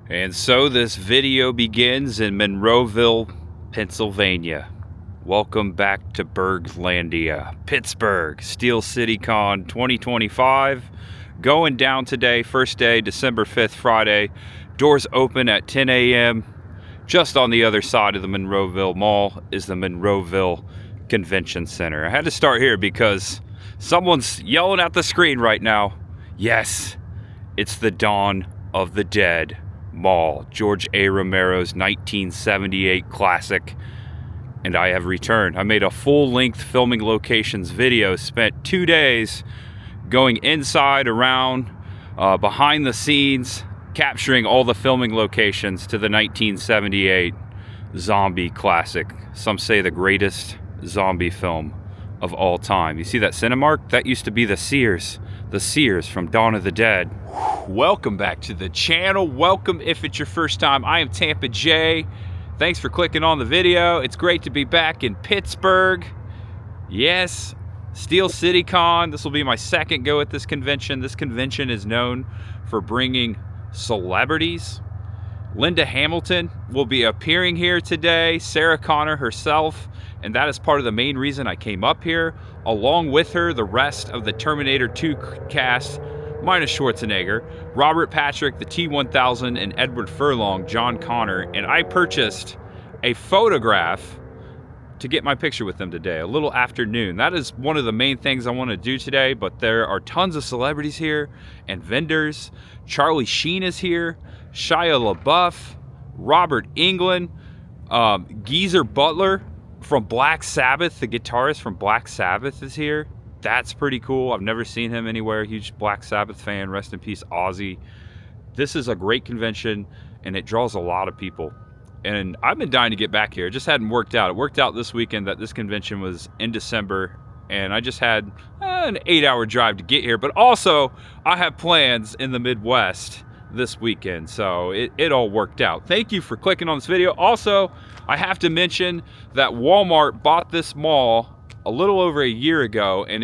And so this video begins in Monroeville, Pennsylvania. Welcome back to Berglandia, Pittsburgh, Steel City Con 2025. Going down today, first day, December 5th, Friday. Doors open at 10 a.m. Just on the other side of the Monroeville Mall is the Monroeville Convention Center. I had to start here because someone's yelling at the screen right now. Yes, it's the Dawn of the Dead Mall, George A. Romero's 1978 classic, and I have returned. I made a full-length filming locations video, spent 2 days going inside, around, behind the scenes, capturing all the filming locations to the 1978 zombie classic. Some say the greatest zombie film of all time. You see that Cinemark? That used to be the Sears from Dawn of the Dead. Welcome back to the channel. Welcome if it's your first time. I am Tampa J. Thanks for clicking on the video. It's great to be back in Pittsburgh. Yes, Steel City Con. This will be my second go at this convention. This convention is known for bringing celebrities. Linda Hamilton will be appearing here today, Sarah Connor herself, and that is part of the main reason I came up here. Along with her, the rest of the Terminator 2 cast, minus Schwarzenegger, Robert Patrick, the T-1000, and Edward Furlong, John Connor, and I purchased a photograph to get my picture with them today, a little afternoon. That is one of the main things I want to do today, but there are tons of celebrities here and vendors. Charlie Sheen is here, Shia LaBeouf, Robert Englund, Geezer Butler from Black Sabbath, the guitarist from Black Sabbath is here. That's pretty cool. I've never seen him anywhere. Huge Black Sabbath fan. Rest in peace, Ozzy. This is a great convention, and it draws a lot of people. And I've been dying to get back here. It just hadn't worked out. It worked out this weekend that this convention was in December, and I just had an 8-hour drive to get here. But also, I have plans in the Midwest this weekend, so it all worked out. Thank you for clicking on this video. Also, I have to mention that Walmart bought this mall a little over a year ago, and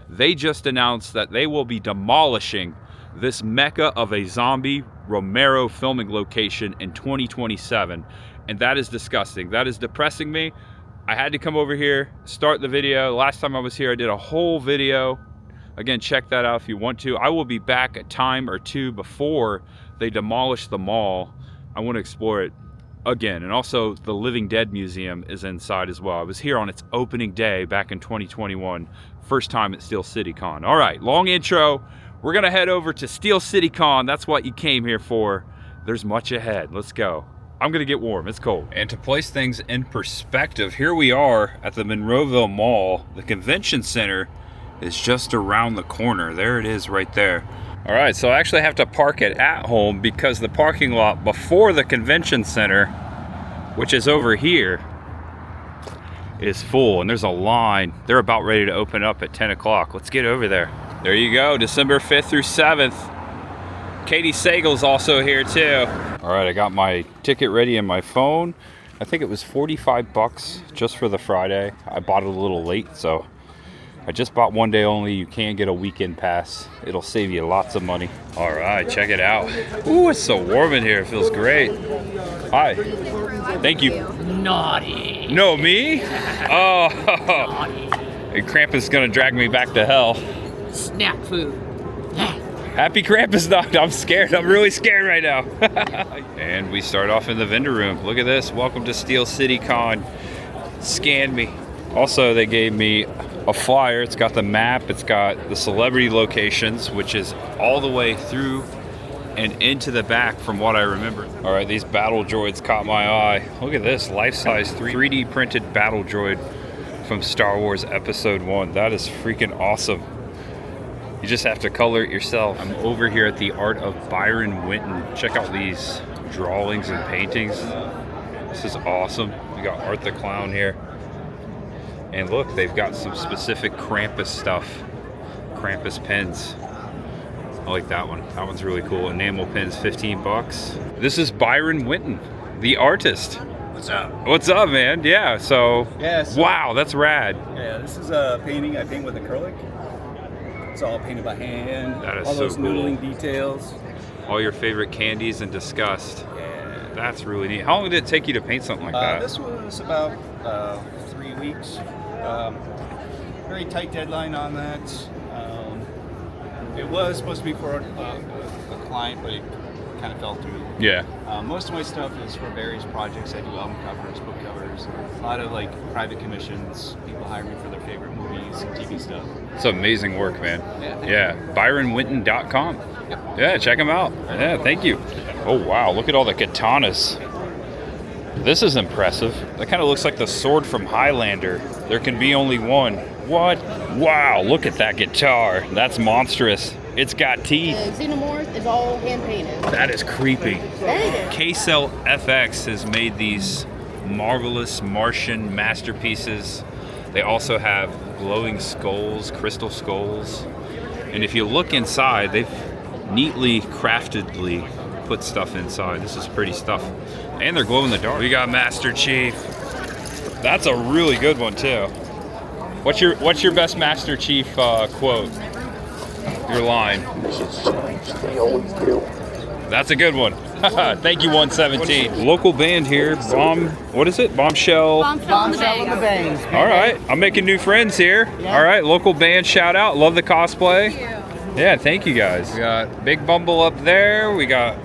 they just announced that they will be demolishing this mecca of a zombie Romero filming location in 2027, and that is disgusting. That is depressing me. I had to come over here, start the video. Last time I was here, I did a whole video. Again, check that out if you want to. I will be back a time or two before they demolish the mall. I want to explore it again. And also, the Living Dead Museum is inside as well. I was here on its opening day back in 2021. First time at Steel City Con. All right, long intro. We're going to head over to Steel City Con. That's what you came here for. There's much ahead. Let's go. I'm going to get warm. It's cold. And to place things in perspective, here we are at the Monroeville Mall. The convention center is just around the corner. There it is right there. All right, so I actually have to park it at home because the parking lot before the convention center, which is over here, is full, and there's a line. They're about ready to open up at 10 o'clock. Let's get over there. There you go, December 5th through 7th. Katie Saigel's also here too. All right, I got my ticket ready in my phone. I think it was 45 bucks just for the Friday. I bought it a little late, so I just bought one day only. You can get a weekend pass. It'll save you lots of money. All right, check it out. Ooh, it's so warm in here. It feels great. Hi. Thank you. Naughty. No, me? Oh. Naughty. Krampus is gonna drag me back to hell. Snack food. Happy Krampus night. I'm scared. I'm really scared right now. And we start off in the vendor room. Look at this. Welcome to Steel City Con. Scan me. Also, they gave me a flyer. It's got the map. It's got the celebrity locations, which is all the way through and into the back from what I remember. All right, these battle droids caught my eye. Look at this, life-size 3D printed battle droid from Star Wars Episode 1. That is freaking awesome. You just have to color it yourself. I'm over here at the Art of Byron Winton. Check out these drawings and paintings. This is awesome. We got Art the Clown here. And look, they've got some specific Krampus stuff. Krampus pens. I like that one. That one's really cool. Enamel pens, 15 bucks. This is Byron Winton, the artist. What's up? What's up, man? Yeah, so, Yes. wow, that's rad. Yeah, this is a painting I paint with acrylic. It's all painted by hand. That is all so those cool. noodling details. All your favorite candies and disgust. Yeah. That's really neat. How long did it take you to paint something like that? This was about 3 weeks. Very tight deadline on that. It was supposed to be for a client, but it kind of fell through. Yeah. Most of my stuff is for various projects. I do album covers, book covers, a lot of like private commissions. People hire me for their favorite movies and TV stuff. It's amazing work, man. Yeah. ByronWinton.com. Yep. Yeah, check them out. Yeah, thank you. Oh, wow. Look at all the katanas. This is impressive. That kind of looks like the sword from Highlander. There can be only one. What? Wow, look at that guitar. That's monstrous. It's got teeth. Xenomorph is all hand painted. That is creepy. Dang it. K-Cell FX has made these marvelous Martian masterpieces. They also have glowing skulls, crystal skulls. And if you look inside, they've neatly, craftedly put stuff inside. This is pretty stuff. And they're glow in the dark. We got Master Chief. That's a really good one too. What's your best Master Chief quote? Your line. They always do. That's a good one. Thank you, 117. Local band here. What is it? Bombshell. Bombshell in the Bangs. All right. I'm making new friends here. All right. Local band shout out. Love the cosplay. Yeah, thank you guys. We got Big Bumble up there. We got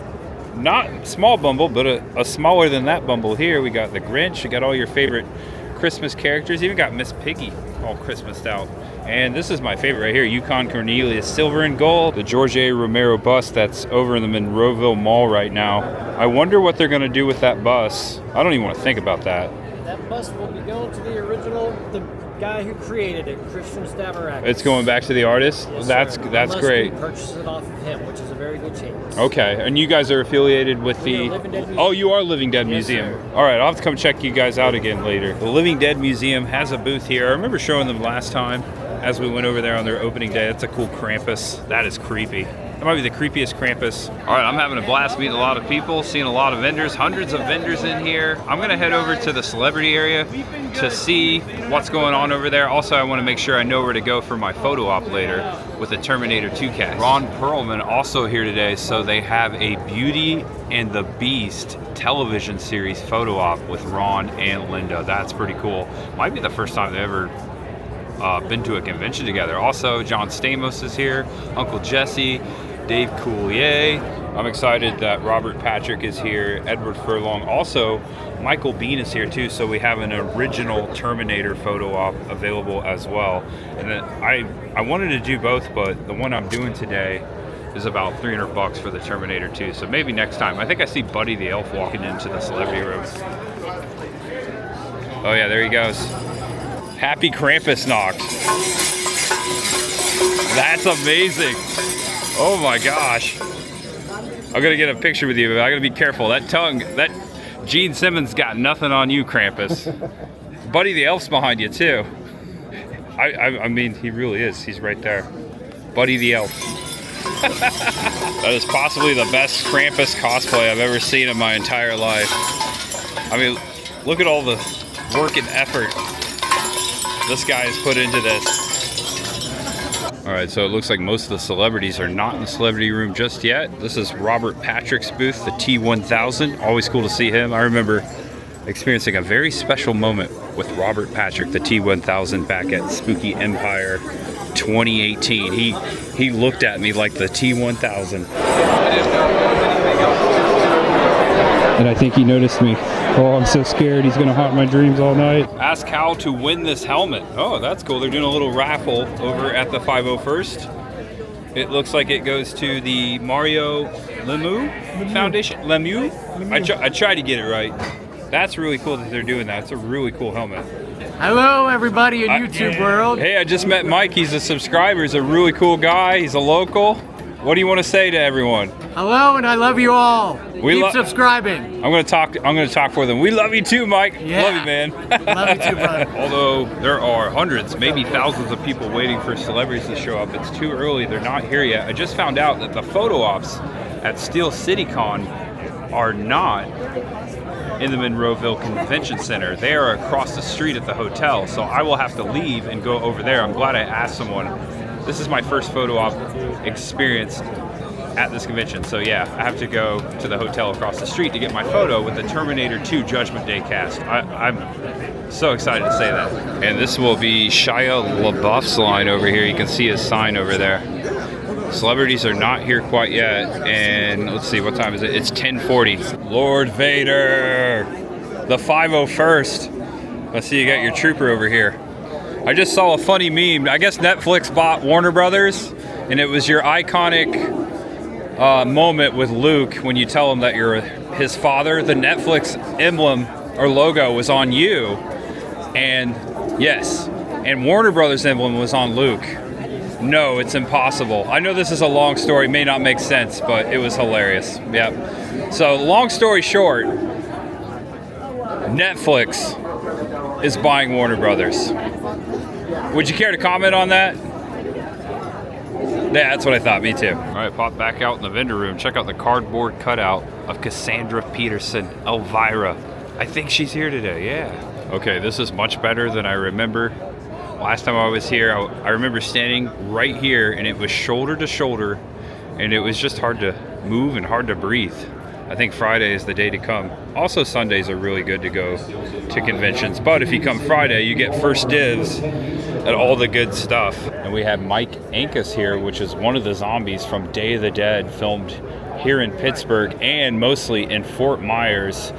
not small Bumble, but a smaller than that Bumble here. We got the Grinch. We got all your favorite Christmas characters. Even got Miss Piggy all Christmased out. And this is my favorite right here, Yukon Cornelius, silver and gold. The George A. Romero bus that's over in the Monroeville Mall right now. I wonder what they're gonna do with that bus. I don't even want to think about that. That bus will be going to the original, the guy who created it, Christian Stavrakis. It's going back to the artist? Yes, that's sir. That's Unless great. we purchase it off of him, which is a very good chance. Okay, and you guys are affiliated with We the... are Living Dead Museum. Oh, you are Living Dead Yes, Museum. sir. All right, I'll have to come check you guys out again later. The Living Dead Museum has a booth here. I remember showing them last time as we went over there on their opening day. That's a cool Krampus. That is creepy. That might be the creepiest Krampus. All right, I'm having a blast meeting a lot of people, seeing a lot of vendors, hundreds of vendors in here. I'm gonna head over to the celebrity area to see what's going on over there. Also, I wanna make sure I know where to go for my photo op later with the Terminator 2 cast. Ron Perlman also here today, so they have a Beauty and the Beast television series photo op with Ron and Linda. That's pretty cool. Might be the first time they've ever been to a convention together. Also, John Stamos is here, Uncle Jesse, Dave Coulier. I'm excited that Robert Patrick is here, Edward Furlong. Also, Michael Bean is here too, so we have an original Terminator photo op available as well. And then I wanted to do both, but the one I'm doing today is about $300 for the Terminator 2. So maybe next time. I think I see Buddy the Elf walking into the celebrity room. Oh yeah, there he goes. Happy Krampus knocked. That's amazing. Oh my gosh. I'm gonna get a picture with you, but I gotta be careful. That tongue, that Gene Simmons got nothing on you, Krampus. Buddy the Elf's behind you too. I mean, he really is. He's right there. Buddy the Elf. That is possibly the best Krampus cosplay I've ever seen in my entire life. I mean, look at all the work and effort this guy has put into this. All right, so it looks like most of the celebrities are not in the celebrity room just yet. This is Robert Patrick's booth, the T1000. Always cool to see him. I remember experiencing a very special moment with Robert Patrick, the T1000, back at Spooky Empire 2018. He looked at me like the T1000. And I think he noticed me. Oh, I'm so scared. He's gonna haunt my dreams all night. Ask how to win this helmet. Oh, that's cool. They're doing a little raffle over at the 501st. It looks like it goes to the Mario Lemieux Foundation. Lemieux? I tried to get it right. That's really cool that they're doing that. It's a really cool helmet. Hello, everybody in YouTube world. Hey, I just met Mike. He's a subscriber. He's a really cool guy. He's a local. What do you want to say to everyone? Hello, and I love you all. We Keep subscribing. I'm gonna talk for them. We love you too, Mike. Yeah. Love you, man. Love you too, brother. Although there are hundreds, maybe thousands of people waiting for celebrities to show up, it's too early. They're not here yet. I just found out that the photo ops at Steel City Con are not in the Monroeville Convention Center. They are across the street at the hotel, so I will have to leave and go over there. I'm glad I asked someone. This is my first photo op experience at this convention. So yeah, I have to go to the hotel across the street to get my photo with the Terminator 2 Judgment Day cast. I'm so excited to say that. And this will be Shia LaBeouf's line over here. You can see his sign over there. Celebrities are not here quite yet, and let's see, what time is it? It's 10:40. Lord Vader, the 501st. I see you got your trooper over here. I just saw a funny meme. I guess Netflix bought Warner Brothers, and it was your iconic moment with Luke when you tell him that you're his father. The Netflix emblem or logo was on you, and yes, and Warner Brothers emblem was on Luke. No, it's impossible. I know this is a long story, may not make sense, but it was hilarious. Yep. So long story short, Netflix is buying Warner Brothers. Would you care to comment on that? Yeah, that's what I thought. Me too. All right, pop back out in the vendor room. Check out the cardboard cutout of Cassandra Peterson, Elvira. I think she's here today, yeah. Okay, this is much better than I remember. Last time I was here, I remember standing right here, and it was shoulder to shoulder, and it was just hard to move and hard to breathe. I think Friday is the day to come. Also, Sundays are really good to go to conventions, but if you come Friday, you get first dibs at all the good stuff. And we have Mike Ankis here, which is one of the zombies from Day of the Dead, filmed here in Pittsburgh and mostly in Fort Myers.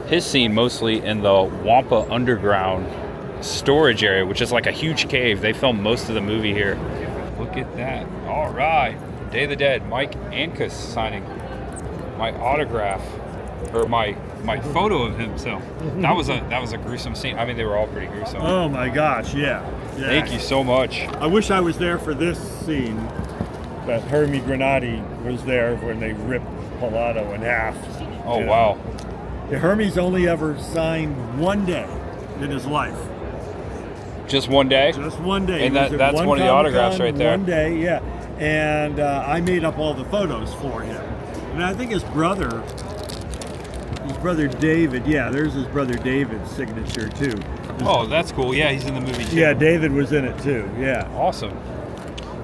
His scene mostly in the Wampa Underground storage area, which is like a huge cave. They filmed most of the movie here. Look at that. All right, Day of the Dead, Mike Ankis signing my autograph, or my photo of himself. That was a gruesome scene. I mean, they were all pretty gruesome. Oh my gosh, yeah. Thank you so much. I wish I was there for this scene, but Hermie Granati was there when they ripped Pilato in half. Oh, wow. Hermie's only ever signed one day in his life. Just one day? Just one day. And that's one of the autographs right there. One day, yeah. And I made up all the photos for him. And I think his brother David, yeah, there's his brother David's signature too. Oh, that's cool. Yeah, he's in the movie too. Yeah, David was in it too, yeah. Awesome.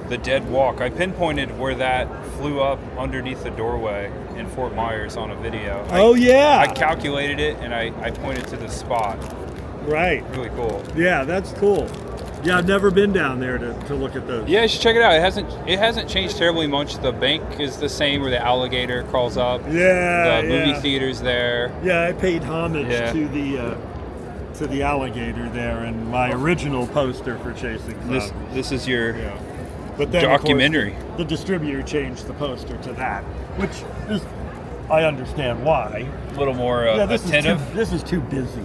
The Dead Walk. I pinpointed where that flew up underneath the doorway in Fort Myers on a video. Yeah. I calculated it, and I pointed to the spot. Right. Really cool. Yeah, that's cool. Yeah, I've never been down there to look at those. Yeah, you should check it out. It hasn't changed terribly much. The bank is the same where the alligator crawls up. Yeah. The movie theater's there. Yeah, I paid homage to the alligator there in my original poster for Chasing Zombies. This is your but then, documentary. Of course, the distributor changed the poster to that, which is, I understand why. A little more attentive. This is too busy.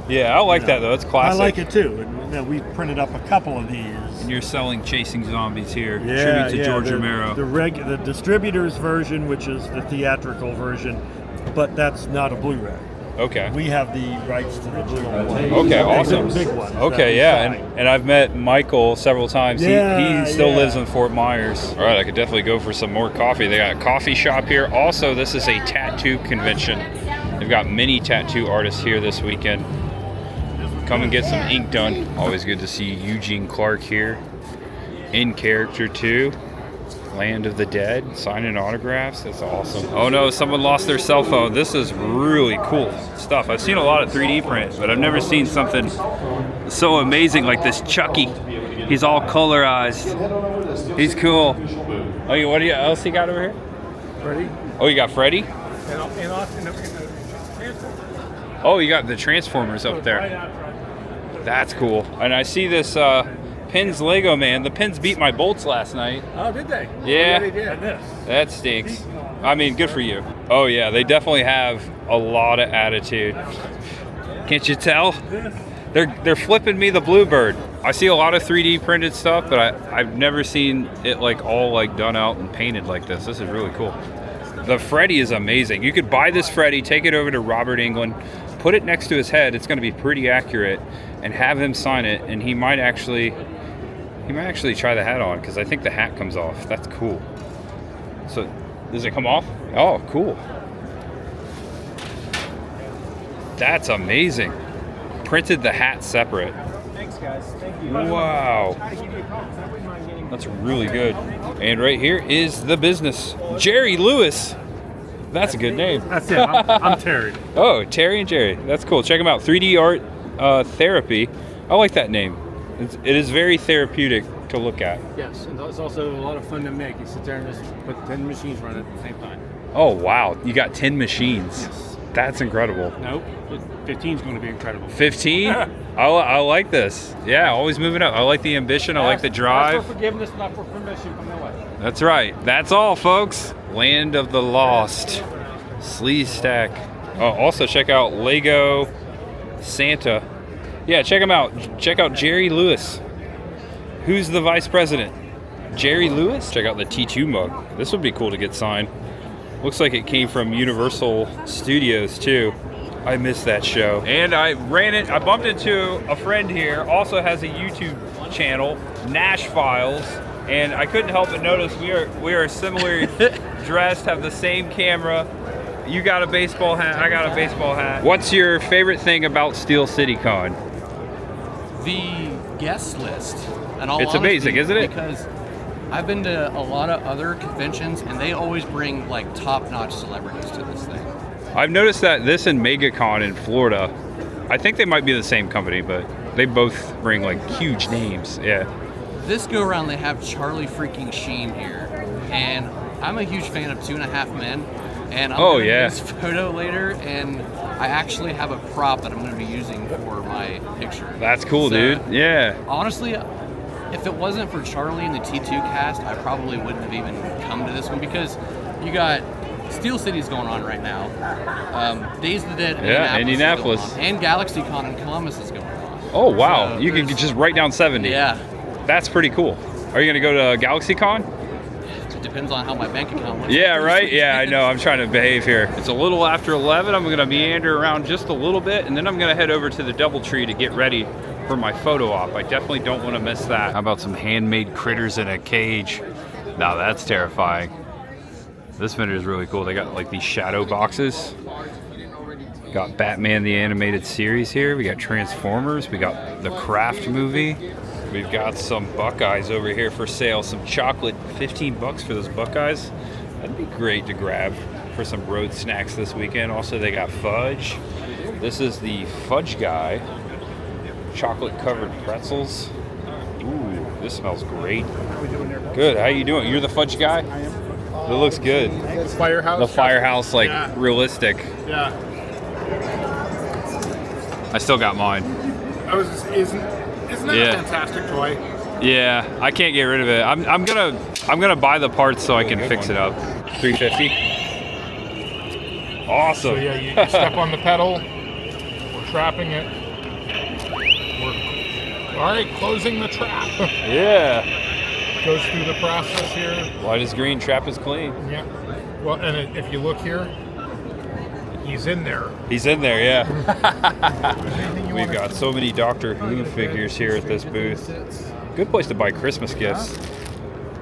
Yeah, I like that though. It's classic. I like it too. And we printed up a couple of these. And you're selling Chasing Zombies here. Tribute to George Romero. The distributor's version, which is the theatrical version, but that's not a Blu-ray. Okay. We have the rights to the Blu-ray one. Okay, awesome. Big one. Okay, yeah, and I've met Michael several times. Yeah, he still lives in Fort Myers. All right, I could definitely go for some more coffee. They got a coffee shop here. Also, this is a tattoo convention. They've got many tattoo artists here this weekend. Come and get some ink done. Always good to see Eugene Clark here. In character too. Land of the Dead, signing autographs. That's awesome. Oh no, someone lost their cell phone. This is really cool stuff. I've seen a lot of 3D print, but I've never seen something so amazing like this Chucky. He's all colorized. He's cool. Oh, what else you got over here? Freddy. Oh, you got Freddy? And Austin. Oh, you got the Transformers up there. That's cool. And I see this Pins Lego Man. The Pins beat my bolts last night. Oh, did they? Yeah. They did. That stinks. I mean, good for you. Oh yeah, they definitely have a lot of attitude. Can't you tell? They're flipping me the Bluebird. I see a lot of 3D printed stuff, but I've never seen it like all like done out and painted like this. This is really cool. The Freddy is amazing. You could buy this Freddy, take it over to Robert Englund, put it next to his head. It's going to be pretty accurate, and have him sign it. And he might actually try the hat on, because I think the hat comes off. That's cool. So, does it come off? Oh, cool. That's amazing. Printed the hat separate. Thanks, guys. Thank you. Wow. I try to give you a call, 'cause I wouldn't mind getting That's really good. And right here is the business. Jerry Lewis. That's a good name. That's it. I'm Terry. Oh, Terry and Jerry. That's cool. Check them out. 3D Art Therapy. I like that name. It is very therapeutic to look at. Yes, and it's also a lot of fun to make. You sit there and just put 10 machines running at the same time. Oh, wow. You got 10 machines. Yes. That's incredible. Nope, 15 is going to be incredible. 15? I like this. Yeah, always moving up. I like the ambition. I like the drive. Ask for forgiveness, not for permission. Come that way. That's right. That's all, folks. Land of the Lost. Sleeve Stack. Also, check out Lego Santa. Yeah, check him out. Check out Jerry Lewis. Who's the vice president? Jerry Lewis? Check out the T2 mug. This would be cool to get signed. Looks like it came from Universal Studios too. I missed that show. And I bumped into a friend here, also has a YouTube channel, Nash Files, and I couldn't help but notice we are similarly dressed, have the same camera. You got a baseball hat, I got a baseball hat. What's your favorite thing about Steel City Con? The guest list. And It's amazing, isn't it? Because I've been to a lot of other conventions, and they always bring like top-notch celebrities to this thing. I've noticed that this and MegaCon in Florida, I think they might be the same company, but they both bring like huge names. Yeah. This go around, they have Charlie freaking Sheen here, and I'm a huge fan of 2.5 Men, and I'm gonna use photo later, and I actually have a prop that I'm going to be using for my picture. That's cool, dude. Yeah. Honestly, if it wasn't for Charlie and the T2 cast, I probably wouldn't have even come to this one, because you got Steel City's going on right now. Days of the Dead Indianapolis. is going on, and GalaxyCon in Columbus is going on. Oh, wow. So you can just write down 70. Yeah. That's pretty cool. Are you going to go to GalaxyCon? It depends on how my bank account looks. Yeah, right? Yeah, I know. I'm trying to behave here. It's a little after 11. I'm going to meander around just a little bit, and then I'm going to head over to the DoubleTree to get ready for my photo op. I definitely don't want to miss that. How about some handmade critters in a cage? Now that's terrifying. This vendor is really cool. They got like these shadow boxes. Got Batman the Animated Series here. We got Transformers. We got the Craft movie. We've got some Buckeyes over here for sale. Some chocolate, 15 bucks for those Buckeyes. That'd be great to grab for some road snacks this weekend. Also, they got fudge. This is the Fudge Guy. Chocolate covered pretzels. Ooh, this smells great. Good, how you doing? You're the Fudge Guy? I am. It looks good. The Firehouse? The Firehouse, like realistic. Yeah. I still got mine. Isn't that a fantastic toy? Yeah, I can't get rid of it. I'm gonna buy the parts so I can fix it up. $350. Awesome. So yeah, you step on the pedal. We're trapping it. All right, closing the trap. Yeah. Goes through the process here. Light is green, trap is clean. Yeah. Well, and if you look here, he's in there. He's in there, yeah. We've got so many Doctor Who figures here at this booth. Good place to buy Christmas gifts.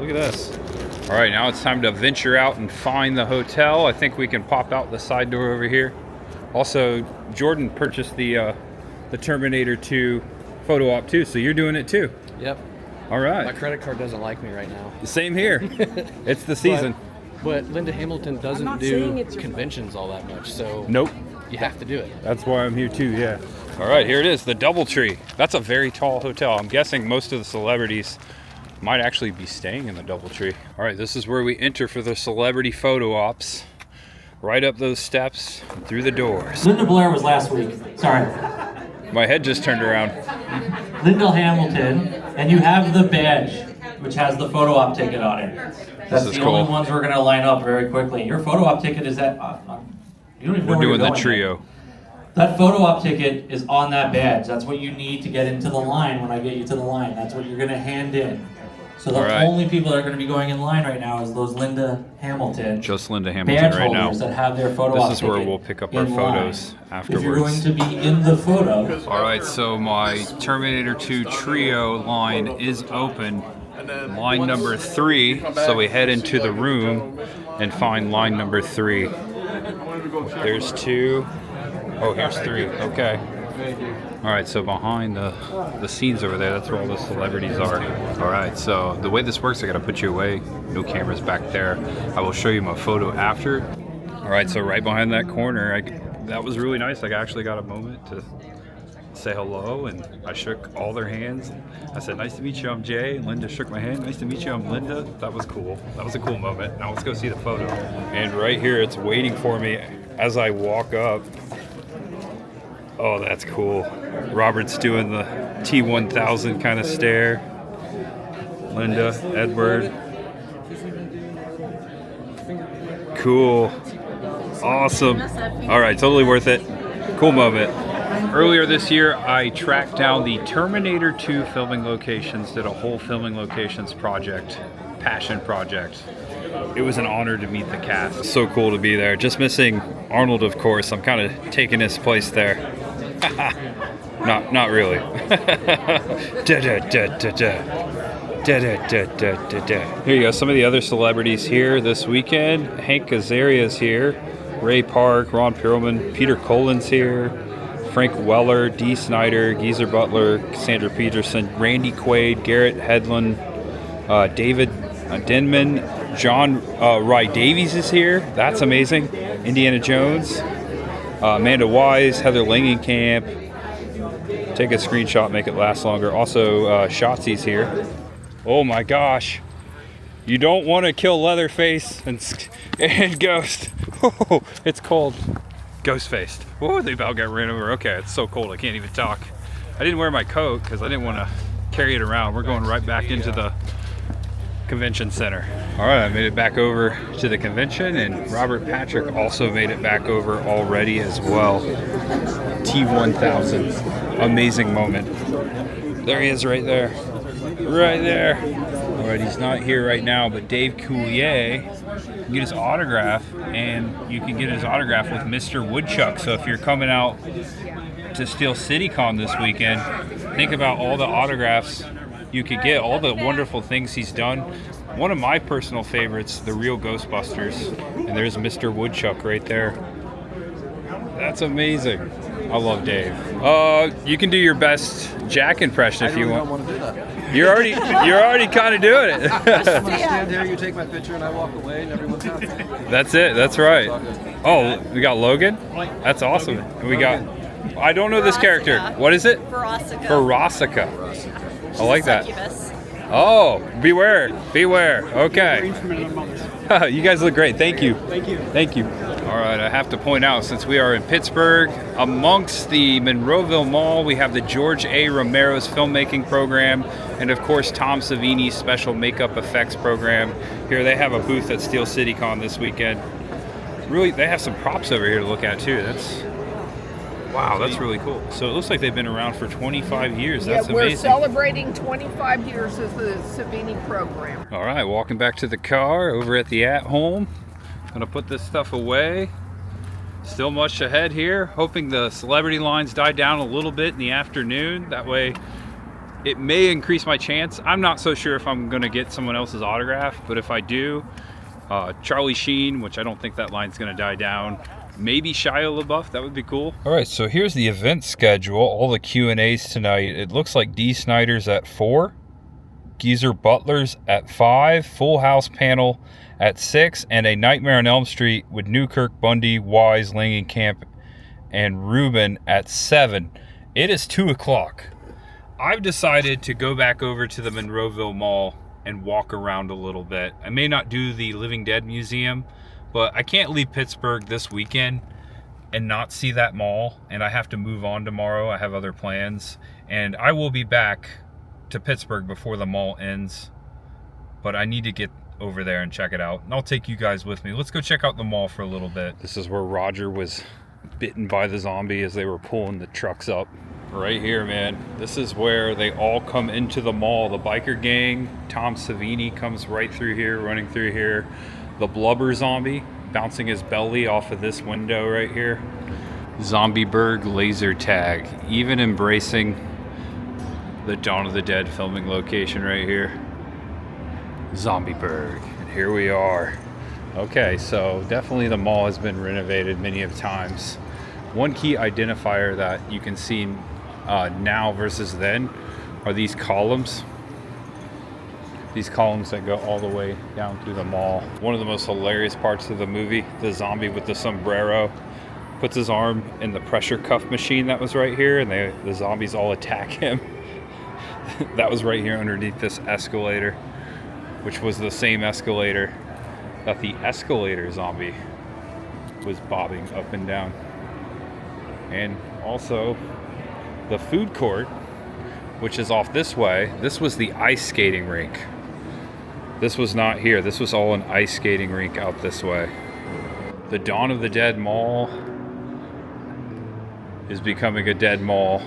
Look at this. All right, now it's time to venture out and find the hotel. I think we can pop out the side door over here. Also, Jordan purchased the Terminator 2 photo op too, so you're doing it too. Yep. All right. My credit card doesn't like me right now. Same here. It's the season. But Linda Hamilton doesn't do conventions all that much, so nope. You have to do it. That's why I'm here too, yeah. All right, here it is, the DoubleTree. That's a very tall hotel. I'm guessing most of the celebrities might actually be staying in the DoubleTree. All right, this is where we enter for the celebrity photo ops. Right up those steps and through the doors. Linda Blair was last week. Sorry. My head just turned around. Linda Hamilton, and you have the badge, which has the photo op ticket on it. That's the cool. only ones we're going to line up very quickly. Your photo op ticket is at. You don't even know We're where doing you're the going trio. yet. That photo op ticket is on that badge. That's what you need to get into the line when I get you to the line. That's what you're going to hand in. So the only people that are going to be going in line right now is those Linda Hamilton. Just Linda Hamilton badge right now. holders that have their photo op This is where ticket we'll pick up our photos afterwards. If you're going to be in the photo. All right, so my Terminator 2 trio line is open. Line number 3, so we head into the room and find line number 3. There's 2. Oh, here's 3. Okay. Thank you. All right, so behind the scenes over there, that's where all the celebrities are. All right, so the way this works, I gotta put you away. No cameras back there. I will show you my photo after. All right, so right behind that corner, that was really nice. I actually got a moment to say hello, and I shook all their hands. I said, nice to meet you, I'm Jay. Linda shook my hand. Nice to meet you, I'm Linda. That was cool. That was a cool moment. Now let's go see the photo. And right here, it's waiting for me as I walk up. Oh, that's cool. Robert's doing the T1000 kind of stare. Linda, Edward. Cool. Awesome. All right, totally worth it. Cool moment. Earlier this year, I tracked down the Terminator 2 filming locations, did a whole filming locations project, passion project. It was an honor to meet the cast. So cool to be there. Just missing Arnold, of course. I'm kind of taking his place there. Not really. Here you go. Some of the other celebrities here this weekend. Hank Azaria's here. Ray Park, Ron Perlman, Peter Cullen's here. Frank Weller, Dee Snider, Geezer Butler, Cassandra Peterson, Randy Quaid, Garrett Hedlund, David Denman, John Rye Davies is here. That's amazing. Indiana Jones, Amanda Wise, Heather Langenkamp. Take a screenshot, make it last longer. Also, Shotzi's here. Oh my gosh. You don't want to kill Leatherface and Ghost. Oh, it's cold. Ghost-faced. Whoa, they about got ran over. Okay, it's so cold I can't even talk. I didn't wear my coat because I didn't want to carry it around. We're going right back into the convention center. All right, I made it back over to the convention, and Robert Patrick also made it back over already as well. T1000. Amazing moment. There he is right there. Right there. All right, he's not here right now, but Dave Coulier, you can get his autograph, and you can get his autograph with Mr. Woodchuck. So if you're coming out to Steel City Con this weekend, think about all the autographs you could get, all the wonderful things he's done. One of my personal favorites, the real Ghostbusters, and there's Mr. Woodchuck right there. That's amazing. I love Dave. You can do your best Jack impression if you want. I don't want to do that. You're already kind of doing it. I'm gonna stand here, you take my picture, and I walk away, and everyone's happy. That's it. That's right. Oh, we got Logan. That's awesome. And we got. I don't know this character. What is it? Verosika. I like that. Oh, beware. Okay. You guys look great. Thank you. Thank you. All right, I have to point out, since we are in Pittsburgh, amongst the Monroeville Mall, we have the George A. Romero's filmmaking program, and of course Tom Savini's special makeup effects program. Here they have a booth at Steel City Con this weekend. Really, they have some props over here to look at too. Wow, that's really cool. So it looks like they've been around for 25 years. That's amazing. We're celebrating 25 years of the Savini program. All right, walking back to the car over at the at-home. Gonna put this stuff away. Still much ahead here. Hoping the celebrity lines die down a little bit in the afternoon. That way it may increase my chance. I'm not so sure if I'm gonna get someone else's autograph, but if I do, Charlie Sheen, which I don't think that line's gonna die down. Maybe Shia LaBeouf, that would be cool. All right, so here's the event schedule, all the Q&As tonight. It looks like Dee Snider's at 4, Geezer Butler's at 5, Full House panel at 6, and A Nightmare on Elm Street with Newkirk, Bundy, Wise, Langenkamp, and Rubin at 7. It is 2 o'clock. I've decided to go back over to the Monroeville Mall and walk around a little bit. I may not do the Living Dead Museum, but I can't leave Pittsburgh this weekend and not see that mall, and I have to move on tomorrow. I have other plans, and I will be back to Pittsburgh before the mall ends, but I need to get over there and check it out, and I'll take you guys with me. Let's go check out the mall for a little bit. This is where Roger was bitten by the zombie as they were pulling the trucks up. Right here, man. This is where they all come into the mall. The biker gang, Tom Savini comes right through here, running through here. The blubber zombie bouncing his belly off of this window right here. Zombieberg laser tag, even embracing the Dawn of the Dead filming location right here. Zombieberg, and here we are. Okay, so definitely the mall has been renovated many of times. One key identifier that you can see now versus then are these columns. These columns that go all the way down through the mall. One of the most hilarious parts of the movie, the zombie with the sombrero puts his arm in the pressure cuff machine that was right here, and the zombies all attack him. That was right here underneath this escalator, which was the same escalator that the escalator zombie was bobbing up and down. And also the food court, which is off this way. This was the ice skating rink. This was not here. This was all an ice skating rink out this way. The Dawn of the Dead Mall is becoming a dead mall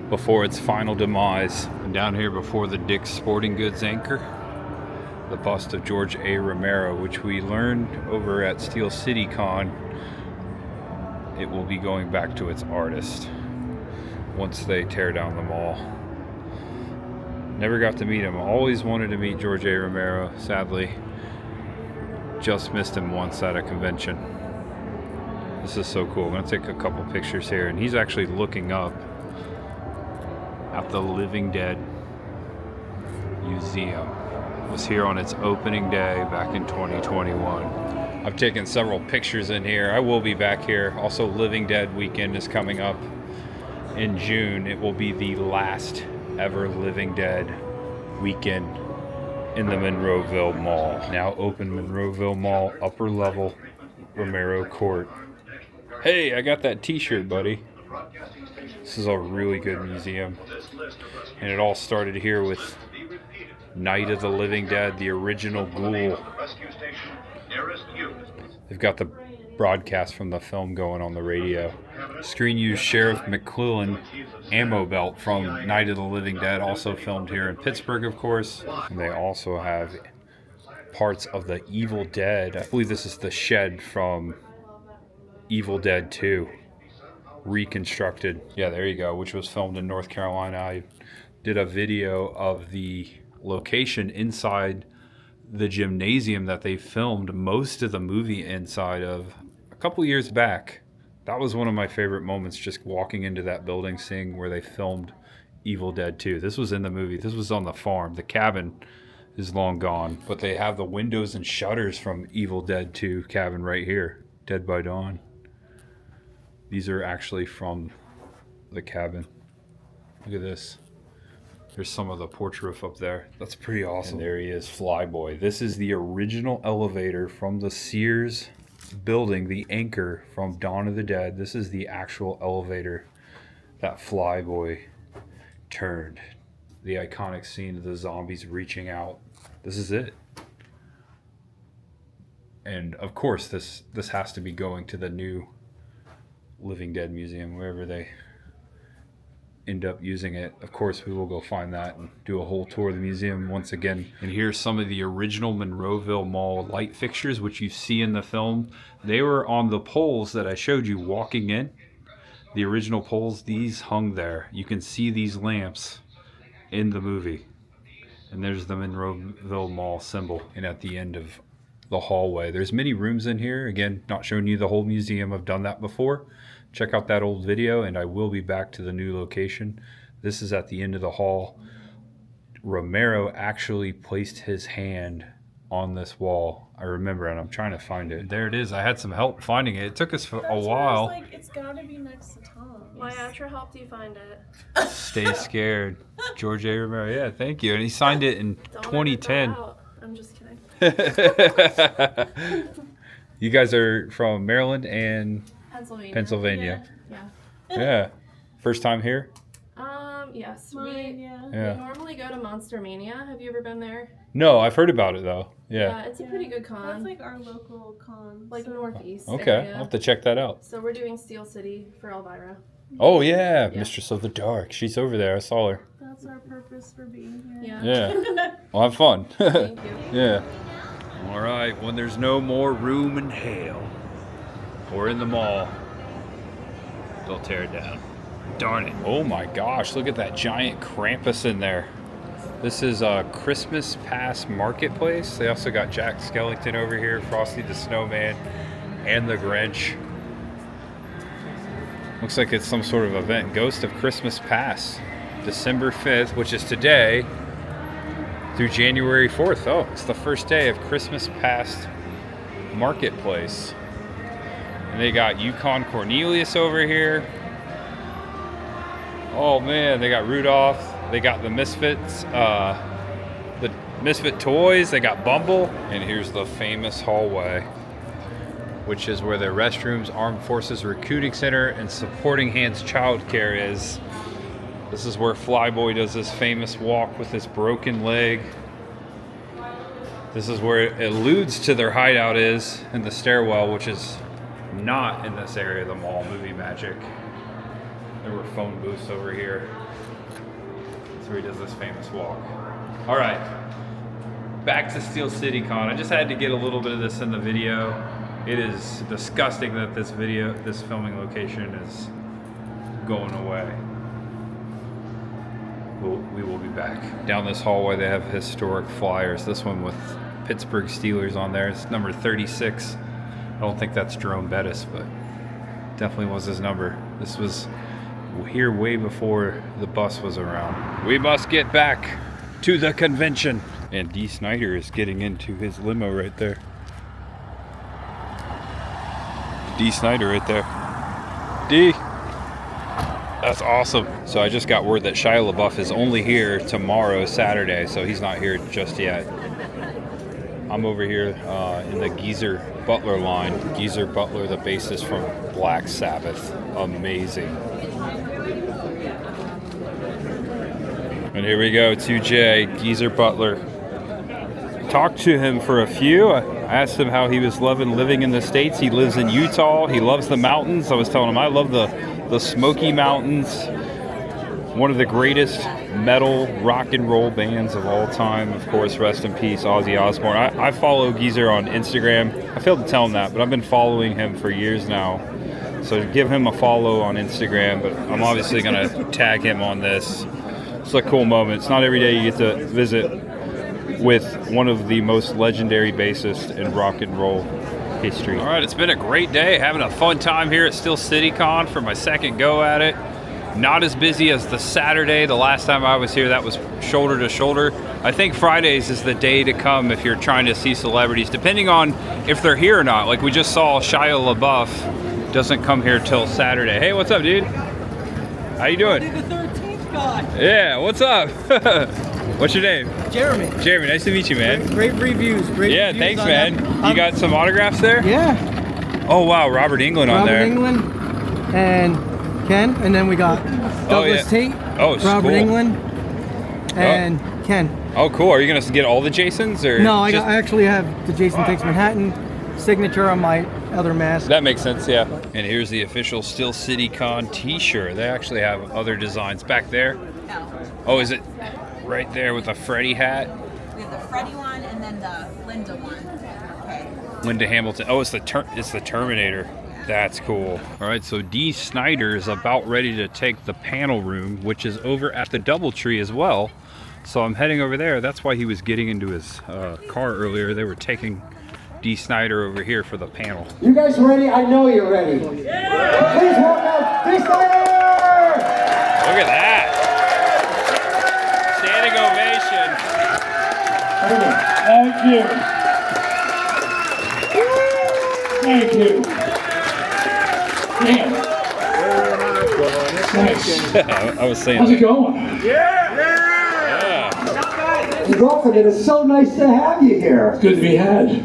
before its final demise. And down here before the Dick's Sporting Goods anchor, the bust of George A. Romero, which we learned over at Steel City Con, it will be going back to its artist once they tear down the mall. Never got to meet him. Always wanted to meet George A. Romero. Sadly, just missed him once at a convention. This is so cool. I'm gonna take a couple pictures here, and he's actually looking up at the Living Dead Museum. It was here on its opening day back in 2021. I've taken several pictures in here. I will be back here. Also, Living Dead weekend is coming up in June. It will be the last ever Living Dead weekend in the Monroeville Mall. Now open Monroeville Mall, upper level, Romero Court. Hey, I got that t-shirt, buddy. This is a really good museum. And it all started here with Night of the Living Dead, the original ghoul. They've got the broadcast from the film going on the radio. Screen used Sheriff McClellan ammo belt from Night of the Living Dead, also filmed here in Pittsburgh, of course. And they also have parts of the Evil Dead. I believe this is the shed from Evil Dead 2, reconstructed. Yeah, there you go, which was filmed in North Carolina. I did a video of the location inside the gymnasium that they filmed most of the movie inside of a couple years back. That was one of my favorite moments, just walking into that building, seeing where they filmed Evil Dead 2. This was in the movie. This was on the farm. The cabin is long gone, but they have the windows and shutters from Evil Dead 2 cabin right here, Dead by Dawn. These are actually from the cabin. Look at this. There's some of the porch roof up there. That's pretty awesome. And there he is, Flyboy. This is the original elevator from the Sears building, the anchor from Dawn of the Dead. This is the actual elevator that Flyboy turned. The iconic scene of the zombies reaching out. This is it. And of course, this has to be going to the new Living Dead Museum, wherever they end up using it. Of course, we will go find that and do a whole tour of the museum once again. And here's some of the original Monroeville Mall light fixtures, which you see in the film. They were on the poles that I showed you walking in. The original poles, these hung there. You can see these lamps in the movie. And there's the Monroeville Mall symbol. And at the end of the hallway, there's many rooms in here. Again, not showing you the whole museum. I've done that before. Check out that old video, and I will be back to the new location. This is at the end of the hall. Romero actually placed his hand on this wall. I remember, and I'm trying to find it. There it is. I had some help finding it. It took us a while. Like, it's gotta be next to Tom. My Atra helped you find it. Stay scared. George A. Romero. Yeah, thank you. And he signed it in 2010. I'm just kidding. You guys are from Maryland and Pennsylvania. Yeah. Yeah. First time here? Yes. Yeah. We normally go to Monster Mania. Have you ever been there? No, I've heard about it though. Yeah, it's a pretty good con. That's like our local con. Like Northeast Okay, area. I'll have to check that out. So we're doing Steel City for Elvira. Oh yeah, Mistress of the Dark. She's over there. I saw her. That's our purpose for being here. Yeah. Well, have fun. Thank you. Yeah. All right, when there's no more room in hell or in the mall, they'll tear it down. Darn it. Oh my gosh, look at that giant Krampus in there. This is a Christmas Pass Marketplace. They also got Jack Skellington over here, Frosty the Snowman, and the Grinch. Looks like it's some sort of event. Ghost of Christmas Past. December 5th, which is today, through January 4th. Oh, it's the first day of Christmas Past Marketplace. And they got Yukon Cornelius over here. Oh man, they got Rudolph. They got the Misfits, the Misfit toys. They got Bumble. And here's the famous hallway, which is where the restrooms, Armed Forces Recruiting Center, and Supporting Hands Childcare is. This is where Flyboy does this famous walk with his broken leg. This is where it alludes to their hideout is in the stairwell, which is not in this area of the mall, Movie Magic. There were phone booths over here. That's where he does this famous walk. All right, back to Steel City Con. I just had to get a little bit of this in the video. It is disgusting that this filming location is going away. We will be back. Down this hallway they have historic flyers. This one with Pittsburgh Steelers on there. It's number 36. I don't think that's Jerome Bettis, but definitely was his number. This was here way before the bus was around. We must get back to the convention. And Dee Snider is getting into his limo right there. Dee Snider right there. Dee. That's awesome. So I just got word that Shia LaBeouf is only here tomorrow, Saturday, so he's not here just yet. I'm over here in the Geezer Butler line. Geezer Butler, the bassist from Black Sabbath. Amazing. And here we go, 2J, Geezer Butler. Talked to him for a few. I asked him how he was loving living in the States. He lives in Utah. He loves the mountains. I was telling him I love the Smoky Mountains. One of the greatest metal rock and roll bands of all time. Of course, rest in peace, Ozzy Osbourne. I follow Geezer on Instagram. I failed to tell him that, but I've been following him for years now. So give him a follow on Instagram, but I'm obviously going to tag him on this. It's a cool moment. It's not every day you get to visit with one of the most legendary bassists in rock and roll history. All right, it's been a great day. Having a fun time here at Steel City Con for my second go at it. Not as busy as the Saturday. The last time I was here, that was shoulder to shoulder. I think Fridays is the day to come if you're trying to see celebrities, depending on if they're here or not. Like we just saw Shia LaBeouf doesn't come here till Saturday. Hey, what's up, dude? How you doing? The 13th guy. Yeah, what's up? What's your name? Jeremy. Jeremy, nice to meet you, man. Great reviews. Great yeah, reviews thanks, man. You got some autographs there? Yeah. Oh, wow, Robert Englund on there. Robert Englund and Ken, and then we got Douglas Tate, Robert cool. Englund, and Ken. Oh, cool. Are you going to get all the Jasons? Or no, I actually have the Jason Takes Manhattan signature on my other mask. That makes sense, yeah. And here's the official Steel City Con t-shirt. They actually have other designs back there. Oh, is it right there with a Freddy hat? We have the Freddy one and then the Linda one. Okay. Linda Hamilton. Oh, it's the Terminator. That's cool. All right, so Dee Snider is about ready to take the panel room, which is over at the DoubleTree as well. So I'm heading over there. That's why he was getting into his car earlier. They were taking Dee Snider over here for the panel. You guys ready? I know you're ready. Yeah! Please welcome Dee Snider! Look at that. Thank you. Thank you. Damn. Nice. I was saying. How's it going? Yeah. Welcome. It is so nice to have you here. It's good to be had.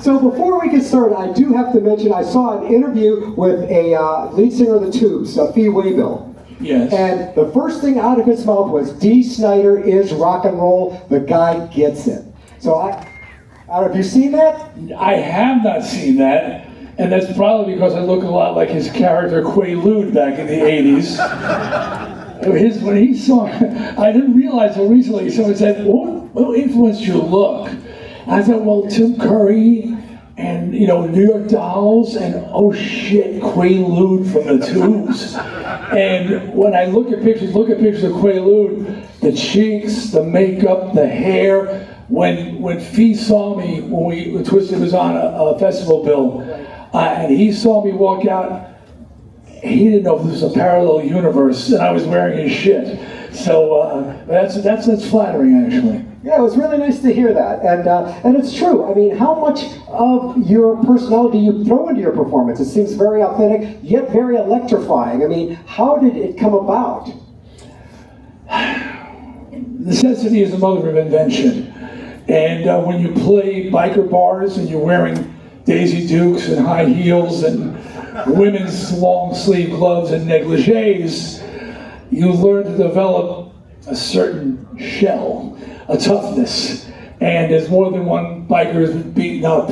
So before we get started, I do have to mention I saw an interview with a lead singer of the Tubes, Fee Waybill. Yes. And the first thing out of his mouth was, Dee Snider is rock and roll. The guy gets it. So I don't know, have you seen that? I have not seen that. And that's probably because I look a lot like his character Quaalude back in the 80s. When he saw, I didn't realize until recently, someone said, what influenced your look? I thought, well, Tim Curry and, New York Dolls and, oh shit, Quaalude from the Tubes. And when I look at pictures of Quaalude, the cheeks, the makeup, the hair, when Fee saw me, when Twisted was on a festival bill, and he saw me walk out he didn't know if this was a parallel universe and I was wearing his shit. So that's flattering, actually. Yeah, it was really nice to hear that, and it's true. I mean, how much of your personality you throw into your performance? It seems very authentic, yet very electrifying. I mean, how did it come about? Necessity is the mother of invention, and when you play biker bars and you're wearing Daisy Dukes and high heels and women's long sleeve gloves and negligees, you learn to develop a certain shell, a toughness, and there's more than one biker who's been beaten up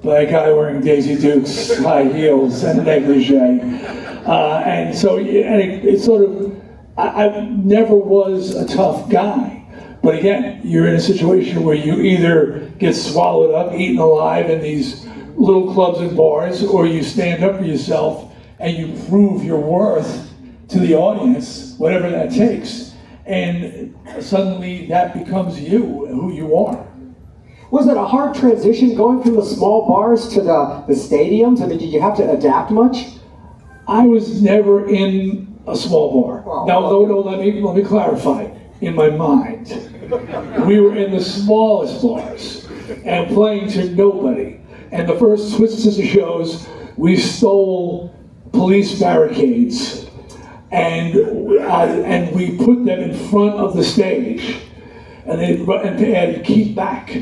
by a guy wearing Daisy Dukes, high heels, and a negligee. And so it sort of, I never was a tough guy. But again, you're in a situation where you either get swallowed up, eaten alive in these little clubs and bars, or you stand up for yourself and you prove your worth to the audience, whatever that takes. And suddenly that becomes you, who you are. Was it a hard transition going from the small bars to the stadiums? I mean, did you have to adapt much? I was never in a small bar. Wow. No, let me clarify. In my mind, we were in the smallest bars and playing to nobody. And the first Twisted Sister shows, we stole police barricades and we put them in front of the stage, and they had to keep back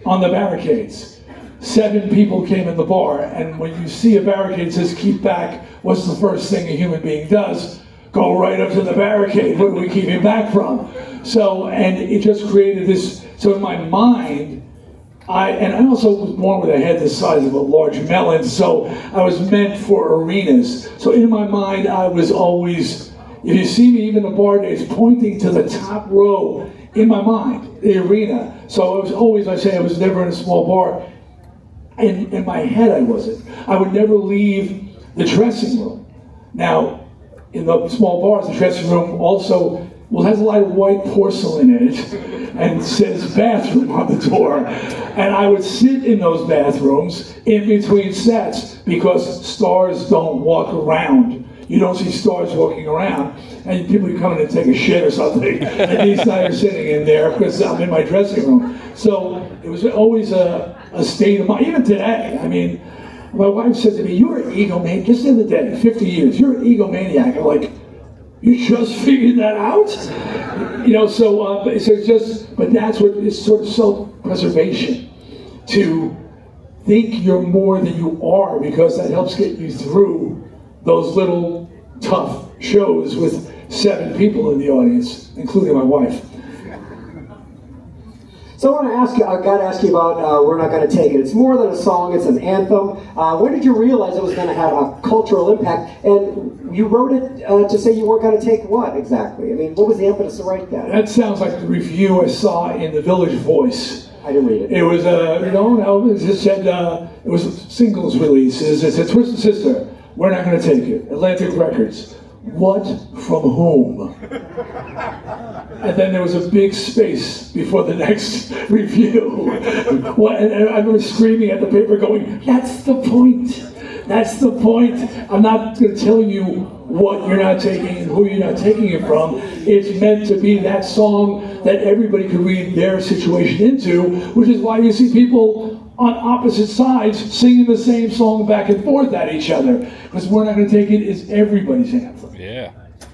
on the barricades. 7 people came in the bar, and when you see a barricade that says keep back, what's the first thing a human being does? Go right up to the barricade. What are we keeping back from? So, and it just created this, so in my mind, I also was born with a head the size of a large melon, so I was meant for arenas. So in my mind, I was always, if you see me even in the bar days, pointing to the top row in my mind, the arena. So I was always, I say I was never in a small bar. In my head, I wasn't. I would never leave the dressing room. Now, in the small bars, the dressing room also has a lot of white porcelain in it and says bathroom on the door. And I would sit in those bathrooms in between sets because stars don't walk around. You don't see stars walking around. And people come in and take a shit or something. And these guys are sitting in there because I'm in my dressing room. So it was always a state of mind. Even today, I mean, my wife said to me, "You're an egomaniac." Just the other day, 50 years, you're an egomaniac. I'm like, you just figured that out? You know, so it's just, but that's what it's sort of self-preservation, to think you're more than you are, because that helps get you through those little tough shows with 7 people in the audience, including my wife. So I want to ask you, I've got to ask you about We're Not Gonna Take It. It's more than a song, it's an anthem. When did you realize it was going to have a cultural impact? And you wrote it to say you weren't going to take what exactly? I mean, what was the impetus to write that? That sounds like the review I saw in the Village Voice. I didn't read it. It was, no, it just said, it was singles releases. It said, Twisted Sister, We're Not Gonna Take It. Atlantic Records. What from whom? And then there was a big space before the next review. And I remember screaming at the paper going, that's the point. That's the point. I'm not going to tell you what you're not taking and who you're not taking it from. It's meant to be that song that everybody could read their situation into, which is why you see people on opposite sides singing the same song back and forth at each other. Because We're Not Gonna Take It is everybody's anthem. Yeah.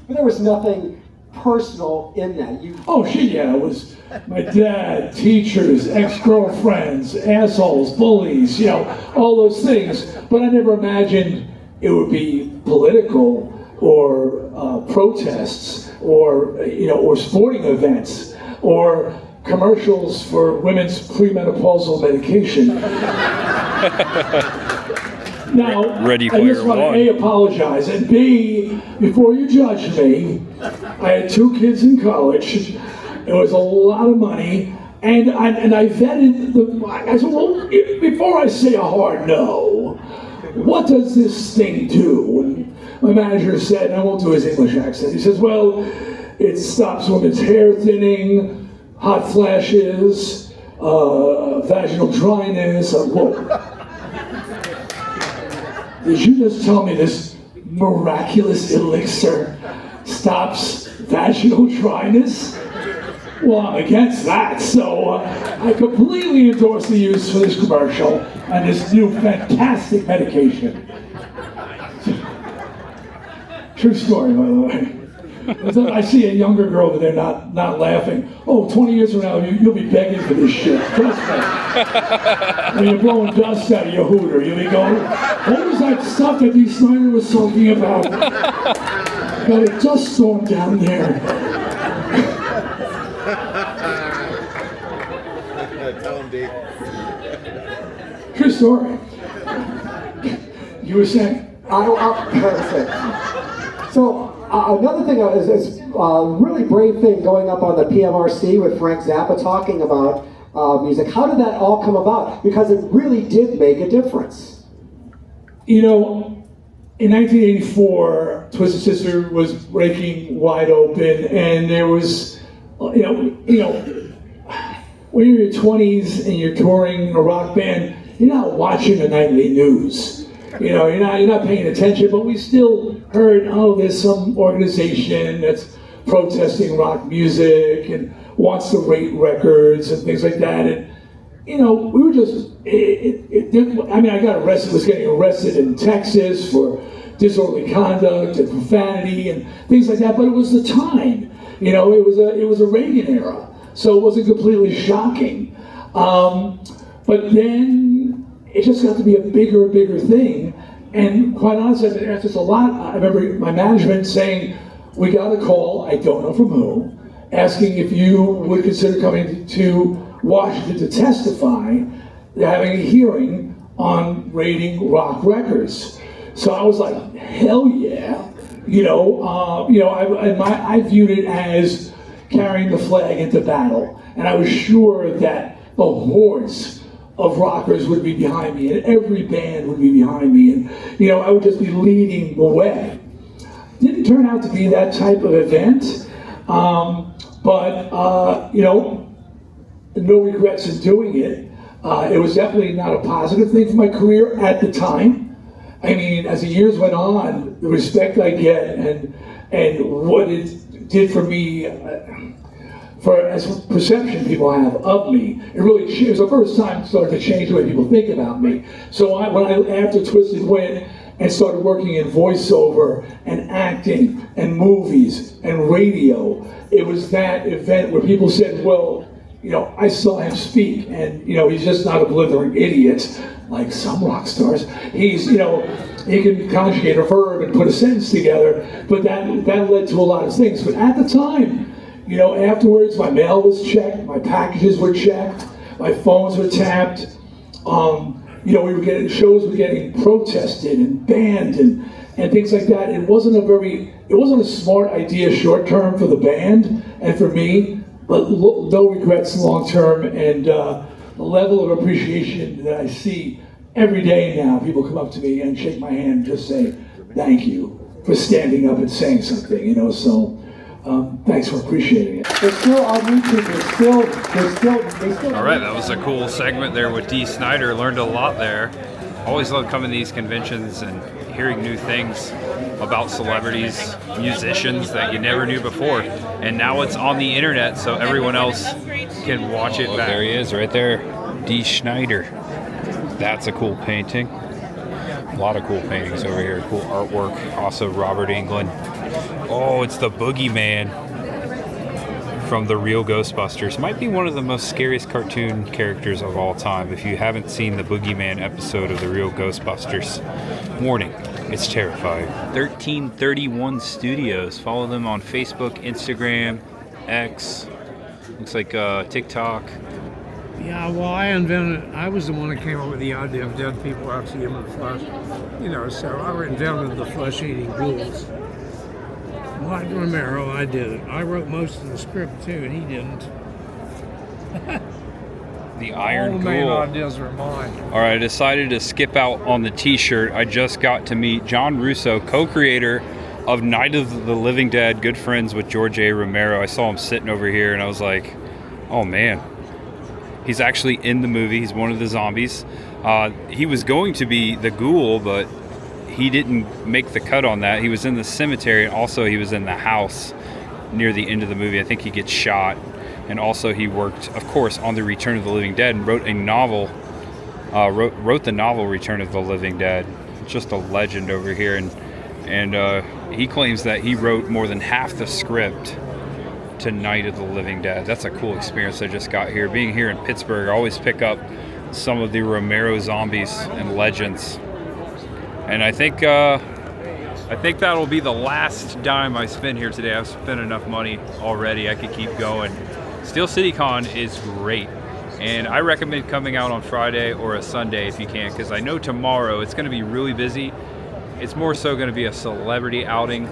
But there was nothing personal in that. Oh shit, yeah, it was my dad, teachers, ex-girlfriends, assholes, bullies, you know, all those things. But I never imagined it would be political or protests or, you know, or sporting events or commercials for women's premenopausal medication. Now, Ready I just want to A, apologize, and B, before you judge me, I had 2 kids in college. It was a lot of money, and I vetted I said, well, before I say a hard no, what does this thing do? And my manager said, and I won't do his English accent, he says, well, it stops women's hair thinning, hot flashes, vaginal dryness. Whoa. Did you just tell me this miraculous elixir stops vaginal dryness? Well, I'm against that, so I completely endorse the use for this commercial and this new fantastic medication. True story, by the way. I see a younger girl over there not laughing. Oh, 20 years from now, you'll be begging for this shit. Trust me. When you're blowing dust out of your hooter, you'll be going, what was that stuff that D. Snider was talking about? Got a dust storm down there. Tell him, Dave. True story. You were saying? So another thing is a really brave thing going up on the PMRC with Frank Zappa talking about music. How did that all come about? Because it really did make a difference. You know, in 1984, Twisted Sister was breaking wide open, and there was, you know, when you're in your 20s and you're touring a rock band, you're not watching the nightly news. You know, you're not paying attention, but we still heard, oh, there's some organization that's protesting rock music and wants to rate records and things like that. And, you know, we were just, I got arrested, was getting arrested in Texas for disorderly conduct and profanity and things like that, but it was the time. You know, it was a Reagan era, so it wasn't completely shocking. But then it just got to be a bigger thing. And quite honestly, I've been asked this a lot. I remember my management saying, we got a call, I don't know from who, asking if you would consider coming to Washington to testify, having a hearing on rating rock records. So I was like, hell yeah. I viewed it as carrying the flag into battle. And I was sure that the hordes of rockers would be behind me, and every band would be behind me, and I would just be leading the way. Didn't turn out to be that type of event, but no regrets in doing it. It was definitely not a positive thing for my career at the time. I mean, as the years went on, the respect I get and what it did for me, as perception people have of me, it was the first time it started to change the way people think about me. So after Twisted went and started working in voiceover and acting and movies and radio, it was that event where people said, well, I saw him speak, and he's just not a blithering idiot like some rock stars. He's, he can conjugate a verb and put a sentence together, but that led to a lot of things. But at the time, afterwards, my mail was checked, my packages were checked, my phones were tapped. Shows were getting protested and banned and things like that. It wasn't a smart idea short term for the band and for me, but no regrets long term. And the level of appreciation that I see every day now, people come up to me and shake my hand and just say, thank you for standing up and saying something, So thanks for appreciating it. They're still on YouTube. They still. All right, that was a cool segment there with D. Snider. Learned a lot there. Always love coming to these conventions and hearing new things about celebrities, musicians that you never knew before. And now it's on the internet, so everyone else can watch it back. There he is, right there, D. Snider. That's a cool painting. A lot of cool paintings over here. Cool artwork. Also, Robert Englund. Oh, it's the Boogeyman from the Real Ghostbusters. Might be one of the most scariest cartoon characters of all time. If you haven't seen the Boogeyman episode of the Real Ghostbusters, warning, it's terrifying. 1331 Studios. Follow them on Facebook, Instagram, X, looks like TikTok. Yeah, well, I was the one that came up with the idea of dead people actually in the flesh. So I invented the flesh-eating ghouls. Mike Romero, I did it. I wrote most of the script too, and he didn't. The Iron All the Ghoul. main ideas were mine. All right, I decided to skip out on the t-shirt. I just got to meet John Russo, co-creator of Night of the Living Dead, good friends with George A. Romero. I saw him sitting over here, and I was like, oh man. He's actually in the movie. He's one of the zombies. He was going to be the ghoul, but he didn't make the cut on that. He was in the cemetery, and also he was in the house near the end of the movie. I think he gets shot. And also he worked, of course, on the Return of the Living Dead and wrote a novel, wrote the novel Return of the Living Dead. Just a legend over here. And he claims that he wrote more than half the script to Night of the Living Dead. That's a cool experience I just got here. Being here in Pittsburgh, I always pick up some of the Romero zombies and legends. And I think that'll be the last dime I spend here today. I've spent enough money already. I could keep going. Steel City Con is great, and I recommend coming out on Friday or a Sunday if you can, because I know tomorrow it's going to be really busy. It's more so going to be a celebrity outing.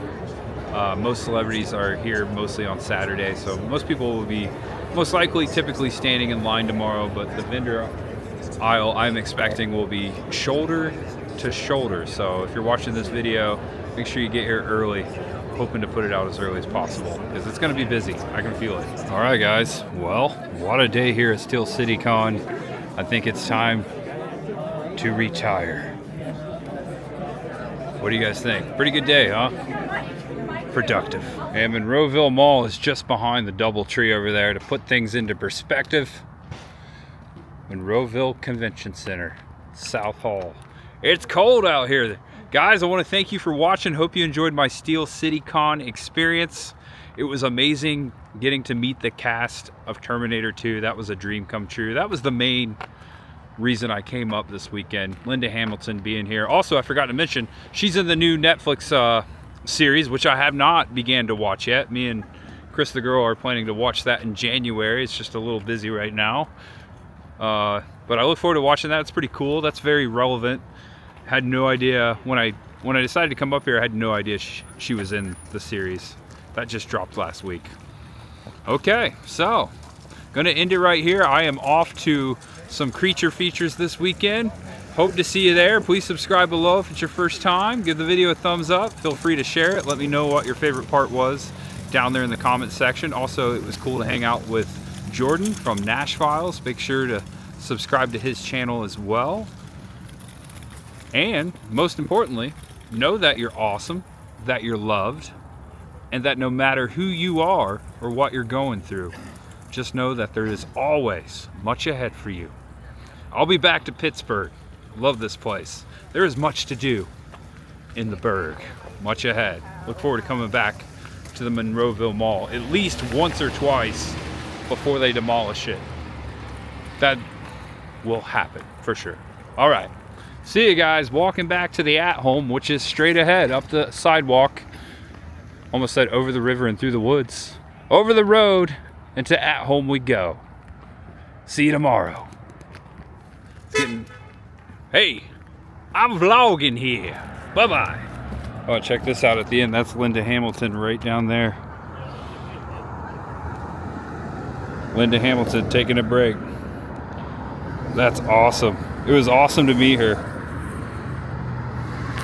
Most celebrities are here mostly on Saturday, so most people will be most likely typically standing in line tomorrow, but the vendor aisle I'm expecting will be shoulder to shoulder. So if you're watching this video, make sure you get here early. Hoping to put it out as early as possible because it's going to be busy. I can feel it. All right, guys. Well, what a day here at Steel City Con. I think it's time to retire. What do you guys think? Pretty good day, huh? Productive. And Monroeville Mall is just behind the DoubleTree over there. To put things into perspective, Monroeville Convention Center, South Hall. It's cold out here. Guys, I want to thank you for watching. Hope you enjoyed my Steel City Con experience. It was amazing getting to meet the cast of Terminator 2. That was a dream come true. That was the main reason I came up this weekend. Linda Hamilton being here. Also, I forgot to mention, she's in the new Netflix series, which I have not began to watch yet. Me and Chris the girl are planning to watch that in January. It's just a little busy right now. But I look forward to watching that. It's pretty cool. That's very relevant. Had no idea when I decided to come up here. I had no idea she was in the series. That just dropped last week. Okay, so gonna end it right here. I am off to some creature features this weekend. Hope to see you there. Please subscribe below if it's your first time. Give the video a thumbs up. Feel free to share it. Let me know what your favorite part was down there in the comment section. Also, it was cool to hang out with Jordan from Nash Files. Make sure to subscribe to his channel as well. And most importantly, know that you're awesome, that you're loved, and that no matter who you are or what you're going through, just know that there is always much ahead for you. I'll be back to Pittsburgh. Love this place. There is much to do in the burg, much ahead. Look forward to coming back to the Monroeville Mall at least once or twice before they demolish it. That will happen for sure. All right. See you guys. Walking back to the at-home, which is straight ahead up the sidewalk. Almost said over the river and through the woods. Over the road and to at-home we go. See you tomorrow. Hey, I'm vlogging here. Bye-bye. Oh, check this out at the end. That's Linda Hamilton right down there. Linda Hamilton taking a break. That's awesome. It was awesome to meet her.